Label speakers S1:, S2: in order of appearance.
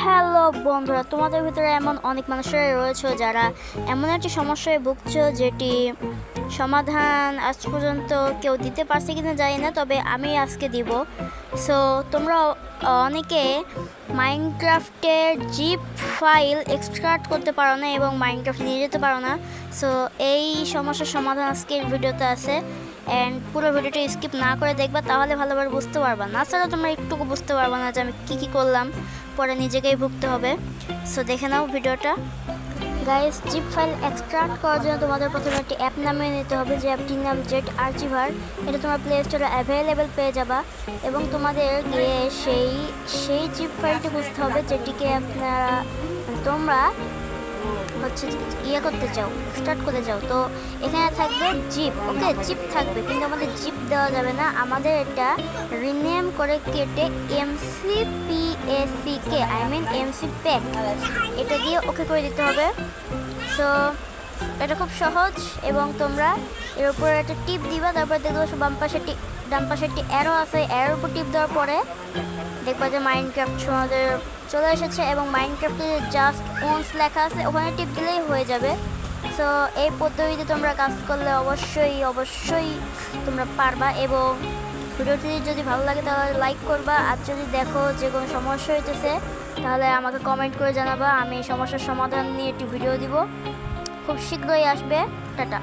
S1: Hello বন্ধুরা, তোমাদের ভিতরে এমন অনেক মানুষেরাই রয়েছে যারা এমন একটি সমস্যায় ভুগছো যেটি সমাধান আজ পর্যন্ত কেউ দিতে পারছে কিনা জানি না, তবে আমি আজকে দিব। সো তোমরা অনেকে মাইনক্রাফটের জিপ ফাইল এক্সট্রাক্ট করতে পারো না এবং মাইনক্রাফট নিয়ে যেতে পারো না। সো এই সমস্যার সমাধান আজকের ভিডিওতে আছে, অ্যান্ড পুরো ভিডিওটা স্কিপ না করে দেখবা, তাহলে ভালোভাবে বুঝতে পারবা। না ছাড়া তোমরা একটুকু বুঝতে পারবা না যে আমি কী করলাম, পরে নিজেকেই ভুগতে হবে। সো দেখে নাও ভিডিওটা। গাইস, জিপ ফাইল এক্সট্রাক্ট করার জন্য তোমাদের প্রথমে একটি অ্যাপ নামিয়ে নিতে হবে, যে অ্যাপটির নাম জেট আর্চিভার। এটা তোমার প্লে স্টোরে অ্যাভেলেবেল পেয়ে যাবা এবং তোমাদের গিয়ে সেই জিপ ফাইলটি খুঁজতে হবে যেটিকে তোমরা করতে চাও, এক্সট্রাক্ট করতে চাও। তো এখানে থাকবে জিপ, ওকে, জিপ থাকবে, কিন্তু আমাদের জিপ দেওয়া যাবে না, আমাদের এটা রিনেম করে কেটে MCPACK MC প্যাক এটা দিয়ে ওকে করে দিতে হবে। সো এটা খুব সহজ এবং তোমরা এর উপরে একটা টিপ দিবা, তারপর দেখবো ডান পাশে একটি অ্যারো আছে, অ্যারোর উপর টিপ দেওয়ার পরে দেখবা যে মাইনক্রাফট তোমাদের চলে এসেছে এবং মাইনক্রাফটে জাস্ট ওনস লেখা আছে, ওখানে টিপ দিলেই হয়ে যাবে। সো এই পদ্ধতিতে তোমরা কাজ করলে অবশ্যই তোমরা পারবা। এবং ভিডিওটি যদি ভালো লাগে তাহলে লাইক করবা, আর যদি দেখো যে কোনো সমস্যা হইতেছে তাহলে আমাকে কমেন্ট করে জানাবা, আমি এই সমস্যার সমাধান নিয়ে একটি ভিডিও দিব, খুব শীঘ্রই আসবে। টাটা।